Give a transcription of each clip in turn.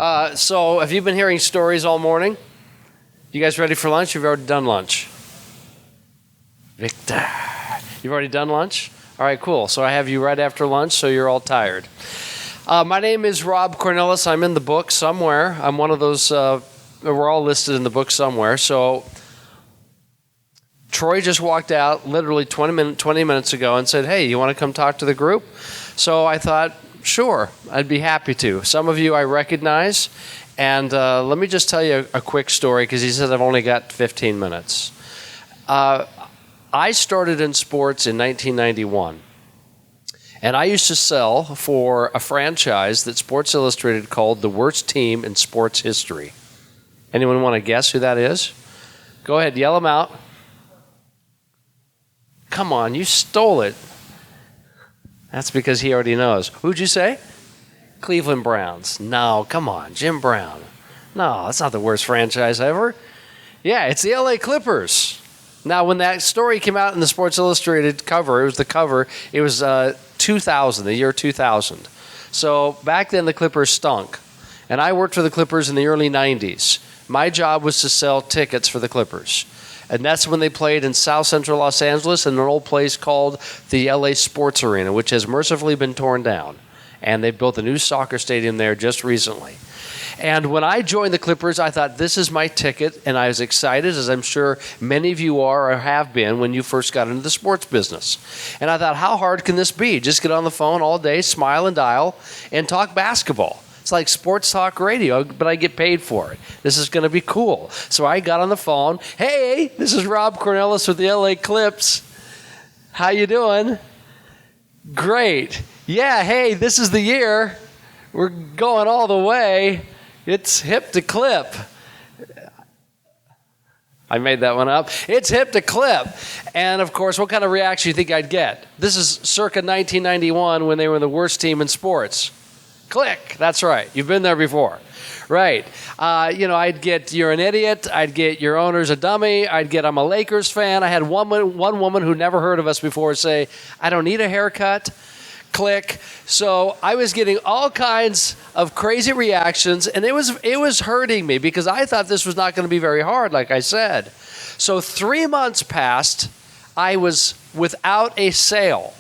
So have you been hearing stories all morning? You guys ready for lunch? You've already done lunch. Victor, you've already done lunch? All right, cool. So I have you right after lunch, so you're all tired. My name is Rob Cornilles. I'm in the book somewhere. I'm one of those, we're all listed in the book somewhere. So Troy just walked out literally 20 minutes ago and said, hey, you want to come talk to the group? So I thought, sure, I'd be happy to. Some of you I recognize. And let me just tell you a quick story, because he said I've only got 15 minutes. I started in sports in 1991. And I used to sell for a franchise that Sports Illustrated called the worst team in sports history. Anyone want to guess who that is? Go ahead, yell them out. Come on, you stole it. That's because he already knows. Who'd you say? Cleveland Browns. No, come on, Jim Brown. No, that's not the worst franchise ever. Yeah, it's the LA Clippers. Now, when that story came out in the Sports Illustrated cover, it was 2000, the year 2000. So back then the Clippers stunk. And I worked for the Clippers in the early 90s. My job was to sell tickets for the Clippers. And that's when they played in South Central Los Angeles in an old place called the LA Sports Arena, which has mercifully been torn down. And they built a new soccer stadium there just recently. And when I joined the Clippers, I thought, this is my ticket, and I was excited, as I'm sure many of you are or have been when you first got into the sports business. And I thought, how hard can this be? Just get on the phone all day, smile and dial, and talk basketball. It's like sports talk radio, but I get paid for it. This is going to be cool. So I got on the phone. Hey, this is Rob Cornilles with the LA Clips. How you doing? Great. Yeah, hey, this is the year. We're going all the way. It's hip to clip. I made that one up. It's hip to clip. And, of course, what kind of reaction do you think I'd get? This is circa 1991 when they were the worst team in sports. Click. That's right. You've been there before. Right. I'd get, you're an idiot. I'd get, your owner's a dummy. I'd get, I'm a Lakers fan. I had one woman who never heard of us before say, I don't need a haircut. Click. So I was getting all kinds of crazy reactions, and it was hurting me because I thought this was not going to be very hard, like I said. So 3 months passed. I was without a sale.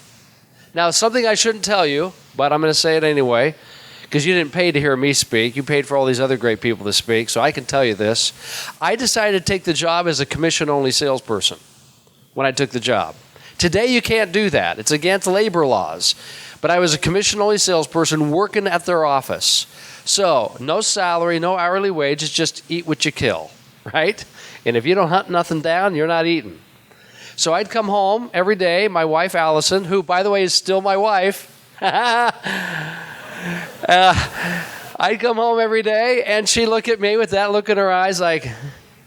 Now, something I shouldn't tell you, but I'm going to say it anyway, because you didn't pay to hear me speak. You paid for all these other great people to speak, so I can tell you this. I decided to take the job as a commission-only salesperson when I took the job. Today, you can't do that. It's against labor laws. But I was a commission-only salesperson working at their office. So, no salary, no hourly wage. It's just eat what you kill, right? And if you don't hunt nothing down, you're not eating. So I'd come home every day. My wife, Allison, who, by the way, is still my wife. I'd come home every day, and she'd look at me with that look in her eyes like,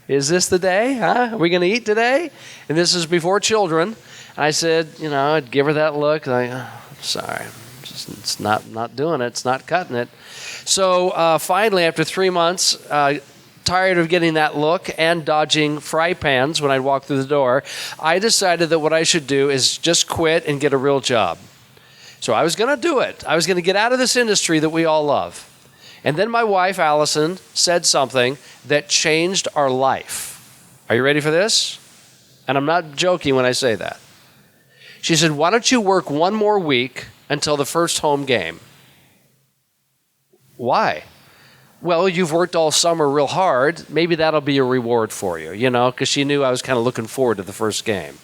is this the day? Huh? Are we going to eat today? And this is before children. I said, I'd give her that look. Like, sorry, it's not doing it. It's not cutting it. So finally, after 3 months, tired of getting that look and dodging fry pans when I'd walk through the door, I decided that what I should do is just quit and get a real job. So I was going to do it. I was going to get out of this industry that we all love. And then my wife, Allison, said something that changed our life. Are you ready for this? And I'm not joking when I say that. She said, why don't you work one more week until the first home game? Why? Well, you've worked all summer real hard. Maybe that'll be a reward for you, because she knew I was kind of looking forward to the first game.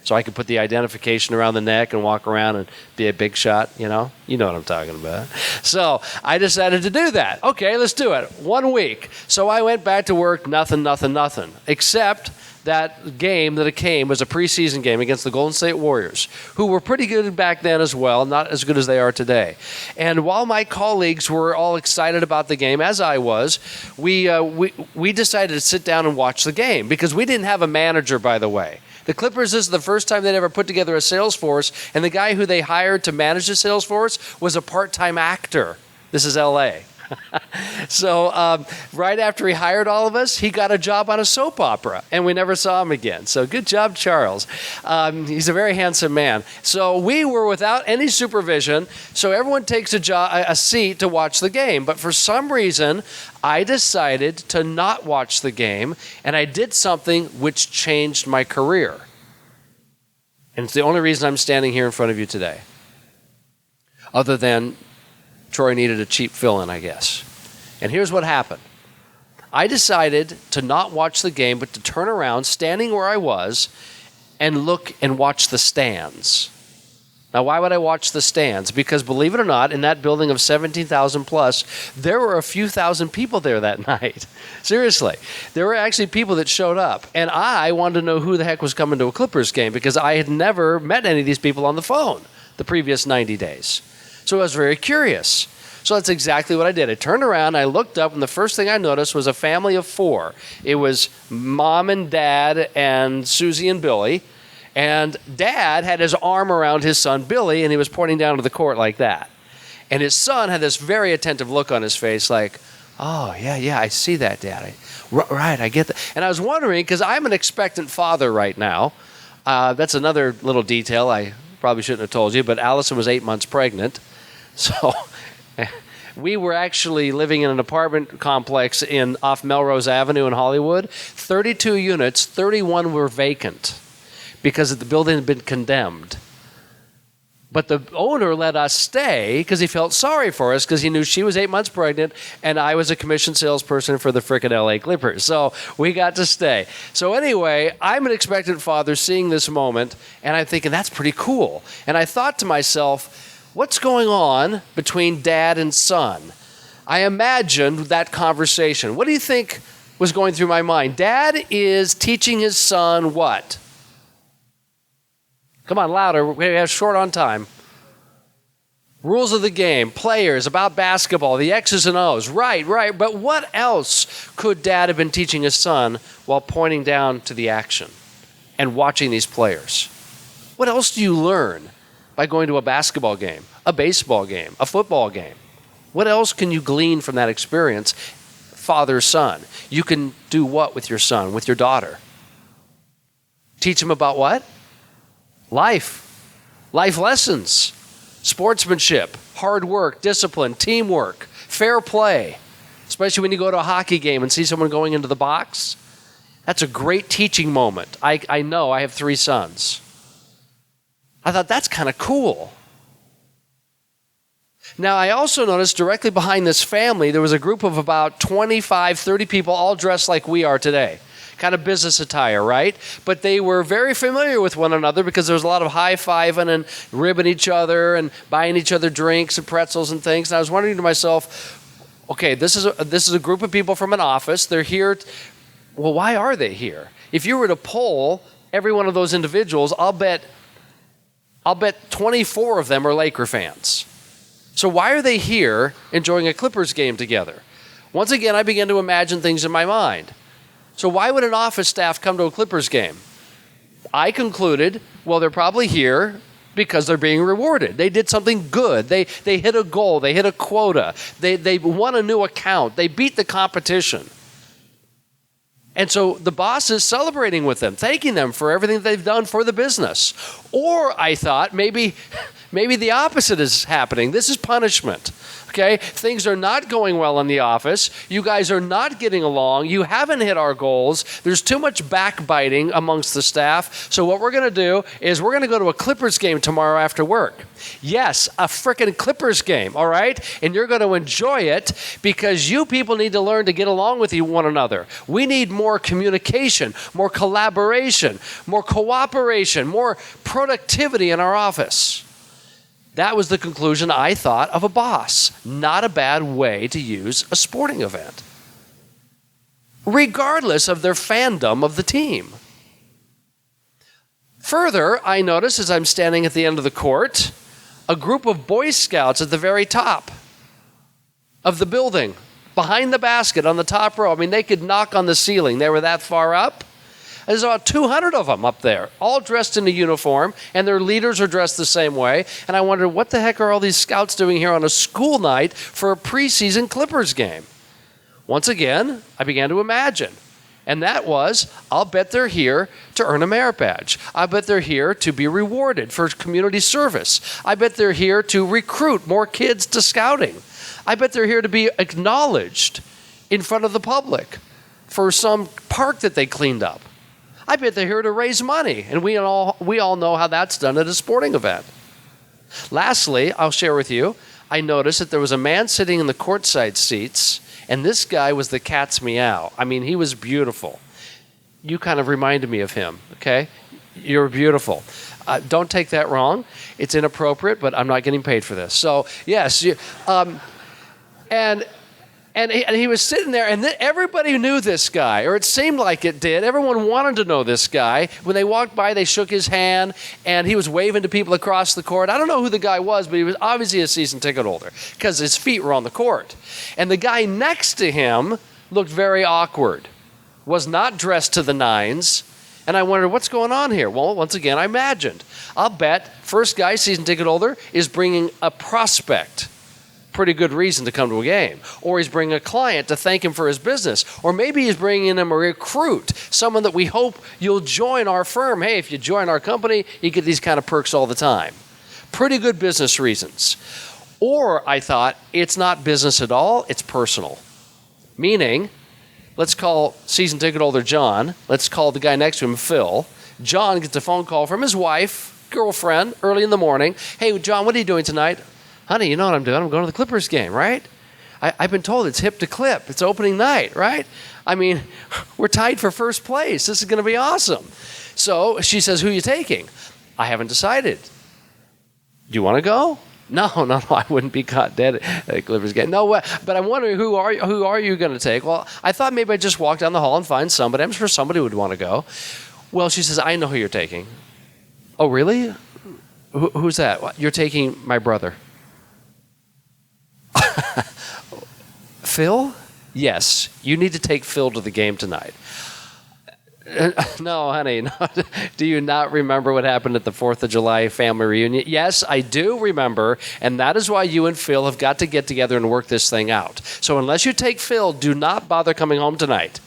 So I could put the identification around the neck and walk around and be a big shot, You know what I'm talking about. So I decided to do that. Okay, let's do it. 1 week. So I went back to work, nothing, except that game that it came was a preseason game against the Golden State Warriors, who were pretty good back then as well, not as good as they are today. And while my colleagues were all excited about the game, as I was, we decided to sit down and watch the game because we didn't have a manager, by the way. The Clippers, this is the first time they'd ever put together a sales force, and the guy who they hired to manage the sales force was a part-time actor. This is L.A. So right after he hired all of us, he got a job on a soap opera, and we never saw him again. So good job, Charles. He's a very handsome man. So we were without any supervision, so everyone takes a seat to watch the game. But for some reason, I decided to not watch the game, and I did something which changed my career. And it's the only reason I'm standing here in front of you today. Other than Troy needed a cheap fill-in, I guess. And here's what happened. I decided to not watch the game, but to turn around, standing where I was, and look and watch the stands. Now, why would I watch the stands? Because believe it or not, in that building of 17,000 plus, there were a few thousand people there that night. Seriously. There were actually people that showed up. And I wanted to know who the heck was coming to a Clippers game because I had never met any of these people on the phone the previous 90 days. So I was very curious. So that's exactly what I did. I turned around, I looked up, and the first thing I noticed was a family of four. It was mom and dad and Susie and Billy. And dad had his arm around his son Billy, and he was pointing down to the court like that. And his son had this very attentive look on his face like, oh, yeah, I see that, Dad. Right, I get that. And I was wondering, because I'm an expectant father right now. That's another little detail I probably shouldn't have told you, but Allison was 8 months pregnant. So we were actually living in an apartment complex off Melrose Avenue in Hollywood. 32 units, 31 were vacant because the building had been condemned. But the owner let us stay because he felt sorry for us because he knew she was 8 months pregnant and I was a commission salesperson for the frickin' LA Clippers. So we got to stay. So anyway, I'm an expectant father seeing this moment, and I'm thinking, that's pretty cool. And I thought to myself, what's going on between dad and son? I imagined that conversation. What do you think was going through my mind? Dad is teaching his son what? Come on, louder. We have short on time. Rules of the game, players, about basketball, the X's and O's. Right. But what else could dad have been teaching his son while pointing down to the action and watching these players? What else do you learn by going to a basketball game, a baseball game, a football game? What else can you glean from that experience, father-son? You can do what with your son, with your daughter? Teach him about what? Life lessons, sportsmanship, hard work, discipline, teamwork, fair play, especially when you go to a hockey game and see someone going into the box. That's a great teaching moment. I know, I have 3 sons. I thought, that's kind of cool. Now, I also noticed directly behind this family, there was a group of about 25, 30 people all dressed like we are today. Kind of business attire, right? But they were very familiar with one another because there was a lot of high-fiving and ribbing each other and buying each other drinks and pretzels and things. And I was wondering to myself, okay, this is a group of people from an office. They're here. Well, why are they here? If you were to poll every one of those individuals, I'll bet 24 of them are Laker fans. So why are they here enjoying a Clippers game together? Once again, I began to imagine things in my mind. So why would an office staff come to a Clippers game? I concluded, well, they're probably here because they're being rewarded. They did something good. They hit a goal. They hit a quota. They won a new account. They beat the competition. And so the boss is celebrating with them, thanking them for everything they've done for the business. Or I thought maybe the opposite is happening. This is punishment. Okay, things are not going well in the office. You guys are not getting along. You haven't hit our goals. There's too much backbiting amongst the staff. So what we're going to do is we're going to go to a Clippers game tomorrow after work. Yes, a frickin' Clippers game, all right? And you're going to enjoy it because you people need to learn to get along with one another. We need more communication, more collaboration, more cooperation, more productivity in our office. That was the conclusion, I thought, of a boss. Not a bad way to use a sporting event, regardless of their fandom of the team. Further, I noticed as I'm standing at the end of the court, a group of Boy Scouts at the very top of the building, behind the basket on the top row. I mean, they could knock on the ceiling. They were that far up. There's about 200 of them up there, all dressed in a uniform, and their leaders are dressed the same way. And I wondered, what the heck are all these scouts doing here on a school night for a preseason Clippers game? Once again, I began to imagine. And that was, I'll bet they're here to earn a merit badge. I bet they're here to be rewarded for community service. I bet they're here to recruit more kids to scouting. I bet they're here to be acknowledged in front of the public for some park that they cleaned up. I bet they're here to raise money, and we all know how that's done at a sporting event. Lastly, I'll share with you, I noticed that there was a man sitting in the courtside seats, and this guy was the cat's meow. I mean, he was beautiful. You kind of reminded me of him, okay? You're beautiful. Don't take that wrong. It's inappropriate, but I'm not getting paid for this. So, yes, and he was sitting there, and everybody knew this guy, or it seemed like it did. Everyone wanted to know this guy. When they walked by, they shook his hand, and he was waving to people across the court. I don't know who the guy was, but he was obviously a season ticket holder because his feet were on the court. And the guy next to him looked very awkward, was not dressed to the nines, and I wondered, what's going on here? Well, once again, I imagined. I'll bet first guy, season ticket holder, is bringing a prospect. Pretty good reason to come to a game. Or he's bringing a client to thank him for his business. Or maybe he's bringing him a recruit, someone that we hope you'll join our firm. Hey, if you join our company, you get these kind of perks all the time. Pretty good business reasons. Or I thought, it's not business at all, it's personal. Meaning, let's call season ticket holder John. Let's call the guy next to him Phil. John gets a phone call from his wife, girlfriend, early in the morning. Hey, John, what are you doing tonight? Honey, you know what I'm doing? I'm going to the Clippers game, right? I've been told it's hip to clip. It's opening night, right? I mean, we're tied for first place. This is going to be awesome. So she says, who are you taking? I haven't decided. Do you want to go? No, I wouldn't be caught dead at the Clippers game. No, but I'm wondering, who are you going to take? Well, I thought maybe I'd just walk down the hall and find somebody. I'm sure somebody would want to go. Well, she says, I know who you're taking. Oh, really? Who's that? You're taking my brother. Phil? Yes, you need to take Phil to the game tonight. No, honey, no. Do you not remember what happened at the 4th of July family reunion? Yes, I do remember, and that is why you and Phil have got to get together and work this thing out. So unless you take Phil, do not bother coming home tonight.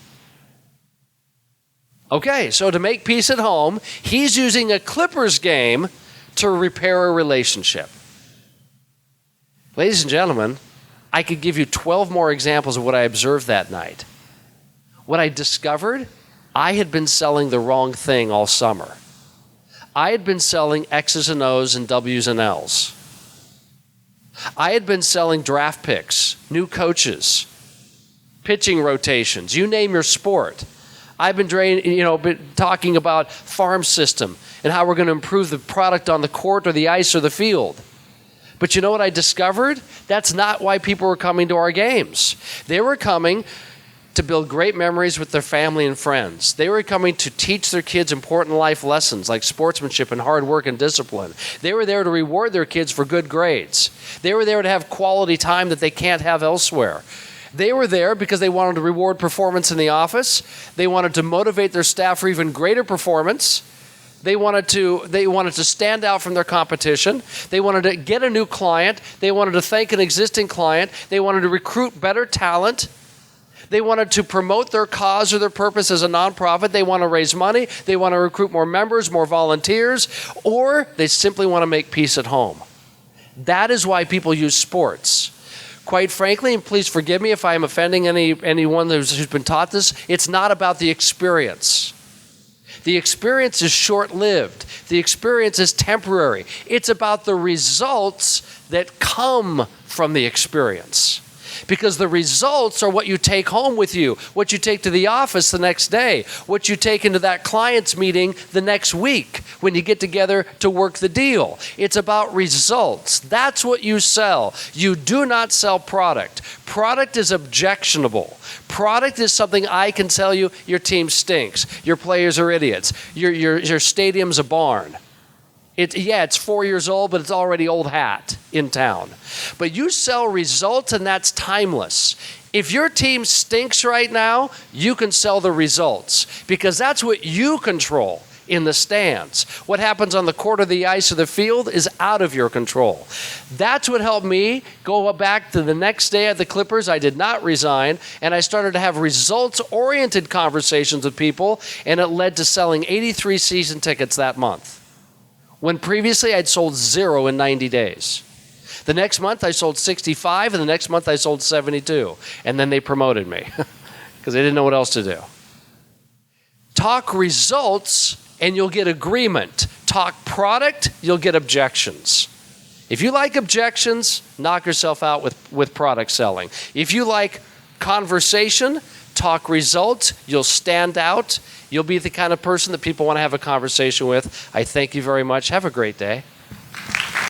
Okay, so to make peace at home, he's using a Clippers game to repair a relationship. Ladies and gentlemen, I could give you 12 more examples of what I observed that night. What I discovered, I had been selling the wrong thing all summer. I had been selling X's and O's and W's and L's. I had been selling draft picks, new coaches, pitching rotations, you name your sport. I've been talking about farm system and how we're going to improve the product on the court or the ice or the field. But you know what I discovered? That's not why people were coming to our games. They were coming to build great memories with their family and friends. They were coming to teach their kids important life lessons like sportsmanship and hard work and discipline. They were there to reward their kids for good grades. They were there to have quality time that they can't have elsewhere. They were there because they wanted to reward performance in the office. They wanted to motivate their staff for even greater performance. They wanted to stand out from their competition. They wanted to get a new client. They wanted to thank an existing client. They wanted to recruit better talent. They wanted to promote their cause or their purpose as a nonprofit. They want to raise money. They want to recruit more members, more volunteers, or they simply want to make peace at home. That is why people use sports. Quite frankly, and please forgive me if I am offending anyone who's been taught this, it's not about the experience. The experience is short-lived. The experience is temporary. It's about the results that come from the experience. Because the results are what you take home with you, what you take to the office the next day, what you take into that client's meeting the next week when you get together to work the deal. It's about results. That's what you sell. You do not sell product. Product is objectionable. Product is something I can tell you your team stinks. Your players are idiots. Your stadium's a barn. It's 4 years old, but it's already old hat in town. But you sell results, and that's timeless. If your team stinks right now, you can sell the results because that's what you control in the stands. What happens on the court of the ice or the field is out of your control. That's what helped me go back to the next day at the Clippers. I did not resign, and I started to have results-oriented conversations with people, and it led to selling 83 season tickets that month, when previously I'd sold 0 in 90 days. The next month I sold 65, and the next month I sold 72, and then they promoted me because they didn't know what else to do. Talk results and you'll get agreement. Talk product, you'll get objections. If you like objections, knock yourself out with product selling. If you like conversation, talk results, you'll stand out. You'll be the kind of person that people want to have a conversation with. I thank you very much. Have a great day.